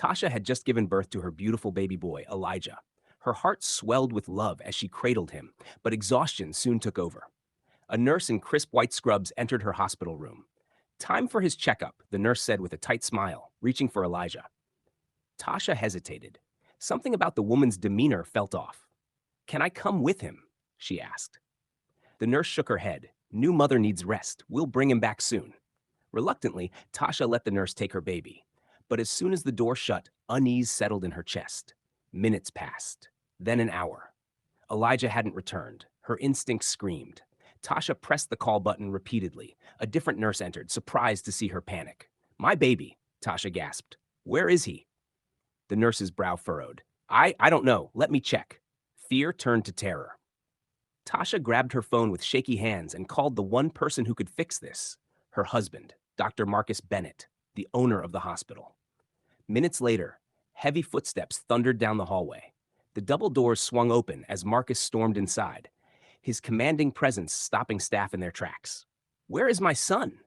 Tasha had just given birth to her beautiful baby boy, Elijah. Her heart swelled with love as she cradled him, but exhaustion soon took over. A nurse in crisp white scrubs entered her hospital room. "Time for his checkup," the nurse said with a tight smile, reaching for Elijah. Tasha hesitated. Something about the woman's demeanor felt off. "Can I come with him?" she asked. The nurse shook her head. "New mother needs rest. We'll bring him back soon." Reluctantly, Tasha let the nurse take her baby. But as soon as the door shut, unease settled in her chest. Minutes passed, then an hour. Elijah hadn't returned. Her instincts screamed. Tasha pressed the call button repeatedly. A different nurse entered, surprised to see her panic. "My baby," Tasha gasped. "Where is he?" The nurse's brow furrowed. I don't know. Let me check." Fear turned to terror. Tasha grabbed her phone with shaky hands and called the one person who could fix this, her husband, Dr. Marcus Bennett, the owner of the hospital. Minutes later, heavy footsteps thundered down the hallway. The double doors swung open as Marcus stormed inside, his commanding presence stopping staff in their tracks. "Where is my son?"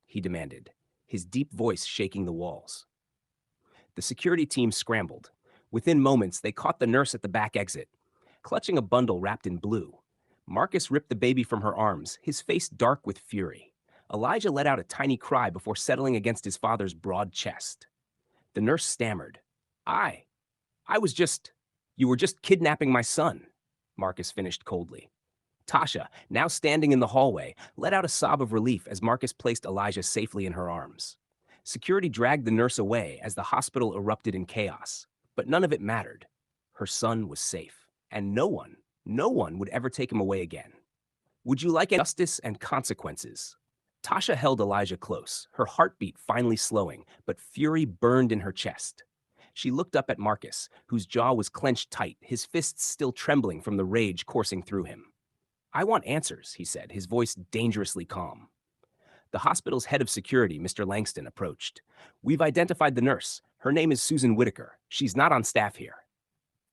he demanded, his deep voice shaking the walls. The security team scrambled. Within moments, they caught the nurse at the back exit, clutching a bundle wrapped in blue. Marcus ripped the baby from her arms, his face dark with fury. Elijah let out a tiny cry before settling against his father's broad chest. The nurse stammered. I I was just, You were just kidnapping my son," Marcus finished coldly. Tasha, now standing in the hallway, let out a sob of relief as Marcus placed Elijah safely in her arms. Security dragged the nurse away as the hospital erupted in chaos, but none of it mattered. Her son was safe, and no one would ever take him away again. "Would you like justice and consequences?" Tasha held Elijah close, her heartbeat finally slowing, but fury burned in her chest. She looked up at Marcus, whose jaw was clenched tight, his fists still trembling from the rage coursing through him. "I want answers," he said, his voice dangerously calm. The hospital's head of security, Mr. Langston, approached. "We've identified the nurse. Her name is Susan Whitaker. She's not on staff here."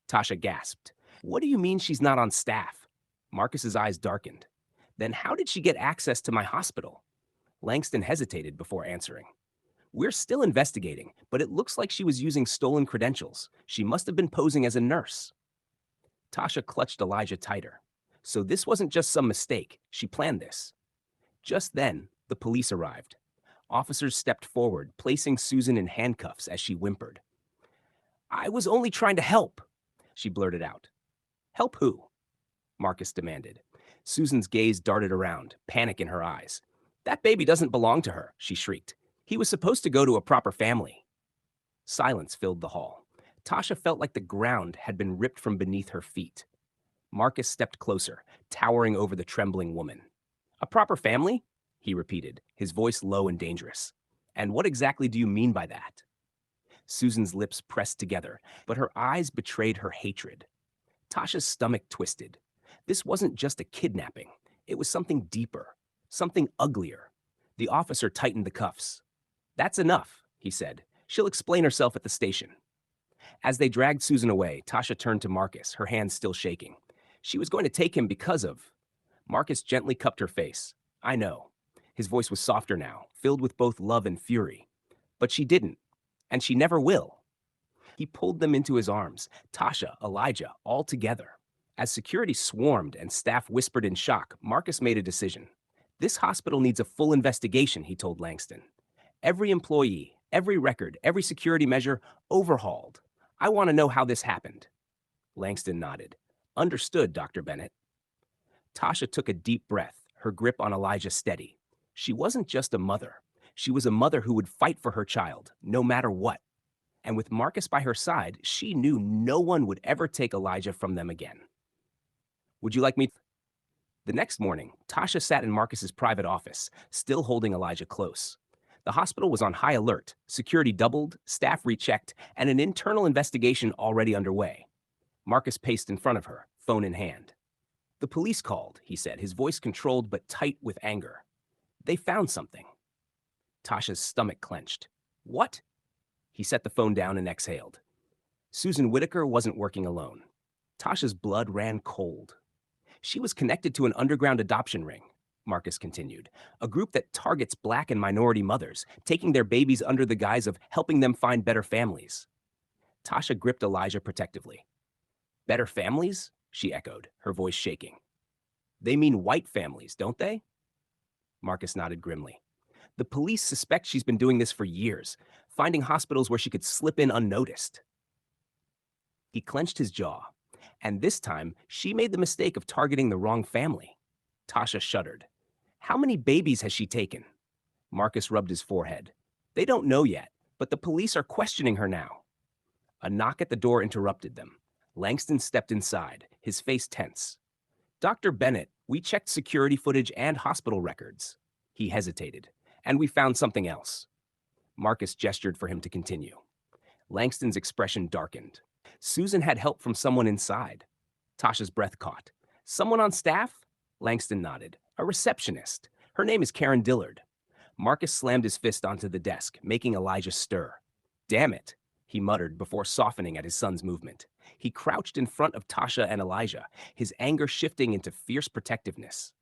Tasha gasped. "What do you mean she's not on staff?" Marcus's eyes darkened. "Then how did she get access to my hospital?" Langston hesitated before answering. "We're still investigating, but it looks like she was using stolen credentials. She must have been posing as a nurse." Tasha clutched Elijah tighter. So this wasn't just some mistake. She planned this. Just then, the police arrived. Officers stepped forward, placing Susan in handcuffs as she whimpered. "I was only trying to help," she blurted out. "Help who?" Marcus demanded. Susan's gaze darted around, panic in her eyes. "That baby doesn't belong to her," she shrieked. "He was supposed to go to a proper family." Silence filled the hall. Tasha felt like the ground had been ripped from beneath her feet. Marcus stepped closer, towering over the trembling woman. "A proper family?" he repeated, his voice low and dangerous. "And what exactly do you mean by that?" Susan's lips pressed together, but her eyes betrayed her hatred. Tasha's stomach twisted. This wasn't just a kidnapping. It was something deeper, something uglier. The officer tightened the cuffs. "That's enough," he said. "She'll explain herself at the station." As they dragged Susan away, Tasha turned to Marcus, her hands still shaking. "She was going to take him because of—" Marcus gently cupped her face. "I know." His voice was softer now, filled with both love and fury. "But she didn't, and she never will." He pulled them into his arms, Tasha, Elijah, all together. As security swarmed and staff whispered in shock, Marcus made a decision. "This hospital needs a full investigation," he told Langston. "Every employee, every record, every security measure overhauled. I want to know how this happened." Langston nodded. "Understood, Dr. Bennett." Tasha took a deep breath, her grip on Elijah steady. She wasn't just a mother. She was a mother who would fight for her child, no matter what. And with Marcus by her side, she knew no one would ever take Elijah from them again. "Would you like me?" The next morning, Tasha sat in Marcus's private office, still holding Elijah close. The hospital was on high alert, security doubled, staff rechecked, and an internal investigation already underway. Marcus paced in front of her, phone in hand. "The police called," he said, his voice controlled but tight with anger. "They found something." Tasha's stomach clenched. "What?" He set the phone down and exhaled. Susan Whitaker wasn't working alone. Tasha's blood ran cold. "She was connected to an underground adoption ring," Marcus continued, "a group that targets Black and minority mothers, taking their babies under the guise of helping them find better families. Tasha gripped Elijah protectively. Better families? She echoed, her voice shaking. They mean white families, don't they? Marcus nodded grimly. The police suspect she's been doing this for years, finding hospitals where she could slip in unnoticed. He clenched his jaw, and this time she made the mistake of targeting the wrong family. Tasha shuddered. How many babies has she taken? Marcus rubbed his forehead. They don't know yet, but the police are questioning her now. A knock at the door interrupted them. Langston stepped inside, his face tense. Dr. Bennett, we checked security footage and hospital records. He hesitated. And we found something else. Marcus gestured for him to continue. Langston's expression darkened. Susan had help from someone inside. Tasha's breath caught. Someone on staff? Langston nodded. A receptionist. Her name is Karen Dillard. Marcus slammed his fist onto the desk, making Elijah stir. Damn it, he muttered before softening at his son's movement. He crouched in front of Tasha and Elijah, his anger shifting into fierce protectiveness.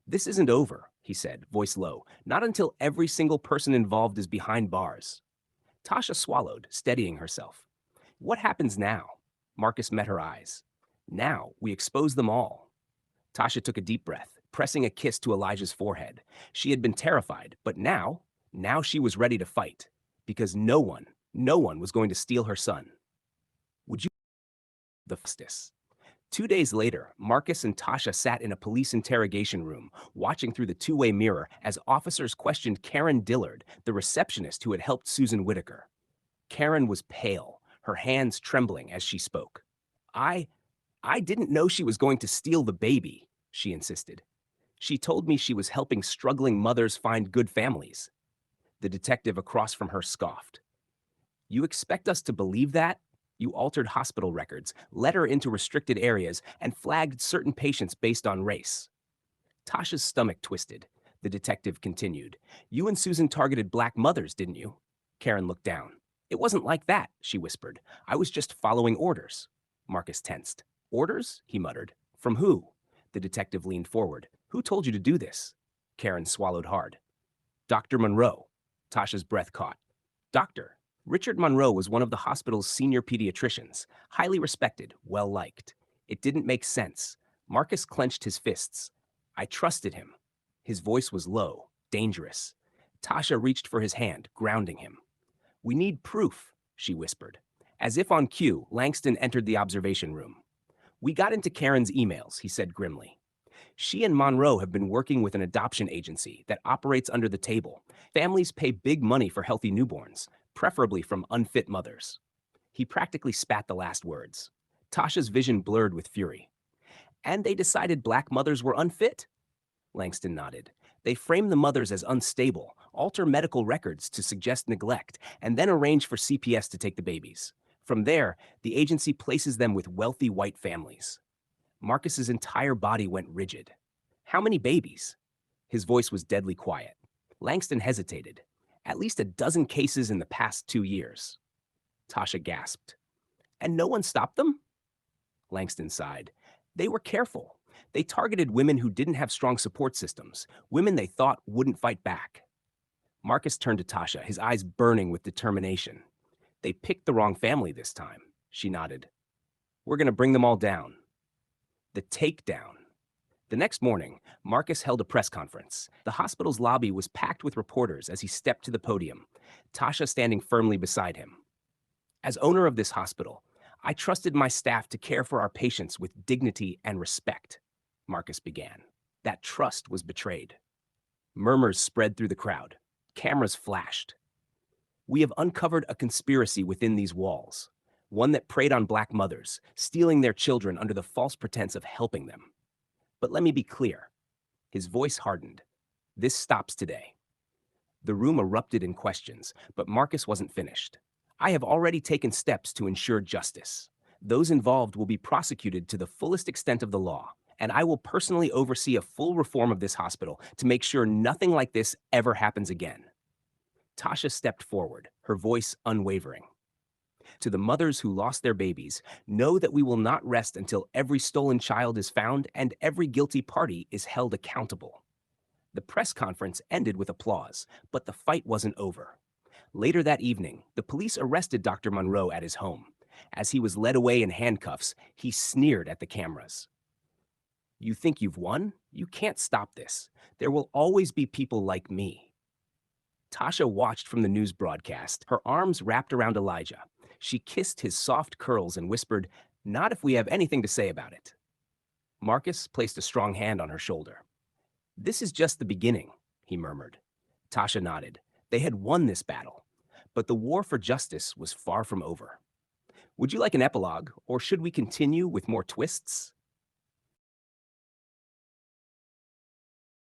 This isn't over, he said, voice low, not until every single person involved is behind bars. Tasha swallowed, steadying herself. What happens now? Marcus met her eyes. Now we expose them all. Tasha took a deep breath, pressing a kiss to Elijah's forehead. She had been terrified, but now she was ready to fight, because no one was going to steal her son. Would you the justice? 2 days later, Marcus and Tasha sat in a police interrogation room, watching through the two-way mirror as officers questioned Karen Dillard, the receptionist who had helped Susan Whitaker. Karen was pale, her hands trembling as she spoke. I didn't know she was going to steal the baby, she insisted. She told me she was helping struggling mothers find good families. The detective across from her scoffed. You expect us to believe that? You altered hospital records, let her into restricted areas, and flagged certain patients based on race. Tasha's stomach twisted. The detective continued. You and Susan targeted black mothers, didn't you? Karen looked down. It wasn't like that, she whispered. I was just following orders. Marcus tensed. Orders? He muttered. From who? The detective leaned forward. Who told you to do this? Karen swallowed hard. Dr. Monroe. Tasha's breath caught. Doctor. Richard Monroe was one of the hospital's senior pediatricians, highly respected, well-liked. It didn't make sense. Marcus clenched his fists. I trusted him. His voice was low, dangerous. Tasha reached for his hand, grounding him. We need proof, she whispered. As if on cue, Langston entered the observation room. We got into Karen's emails, he said grimly. She and Monroe have been working with an adoption agency that operates under the table. Families pay big money for healthy newborns, preferably from unfit mothers. He practically spat the last words. Tasha's vision blurred with fury. And they decided black mothers were unfit? Langston nodded. They frame the mothers as unstable, alter medical records to suggest neglect, and then arrange for CPS to take the babies. From there, the agency places them with wealthy white families. Marcus's entire body went rigid. How many babies? His voice was deadly quiet. Langston hesitated. At least a dozen cases in the past 2 years. Tasha gasped. And no one stopped them? Langston sighed. They were careful. They targeted women who didn't have strong support systems, women they thought wouldn't fight back. Marcus turned to Tasha, his eyes burning with determination. They picked the wrong family this time, she nodded. We're going to bring them all down. The takedown. The next morning, Marcus held a press conference. The hospital's lobby was packed with reporters as he stepped to the podium, Tasha standing firmly beside him. As owner of this hospital, I trusted my staff to care for our patients with dignity and respect, Marcus began. That trust was betrayed. Murmurs spread through the crowd. Cameras flashed. We have uncovered a conspiracy within these walls, one that preyed on black mothers, stealing their children under the false pretense of helping them. But let me be clear. His voice hardened. This stops today. The room erupted in questions, but Marcus wasn't finished. I have already taken steps to ensure justice. Those involved will be prosecuted to the fullest extent of the law, and I will personally oversee a full reform of this hospital to make sure nothing like this ever happens again. Tasha stepped forward, her voice unwavering. To the mothers who lost their babies, know that we will not rest until every stolen child is found and every guilty party is held accountable. The press conference ended with applause, but the fight wasn't over. Later that evening, the police arrested Dr. Monroe at his home. As he was led away in handcuffs, he sneered at the cameras. You think you've won? You can't stop this. There will always be people like me. Tasha watched from the news broadcast, her arms wrapped around Elijah. She kissed his soft curls and whispered, "Not if we have anything to say about it." Marcus placed a strong hand on her shoulder. "This is just the beginning," he murmured. Tasha nodded. They had won this battle, but the war for justice was far from over. Would you like an epilogue, or should we continue with more twists?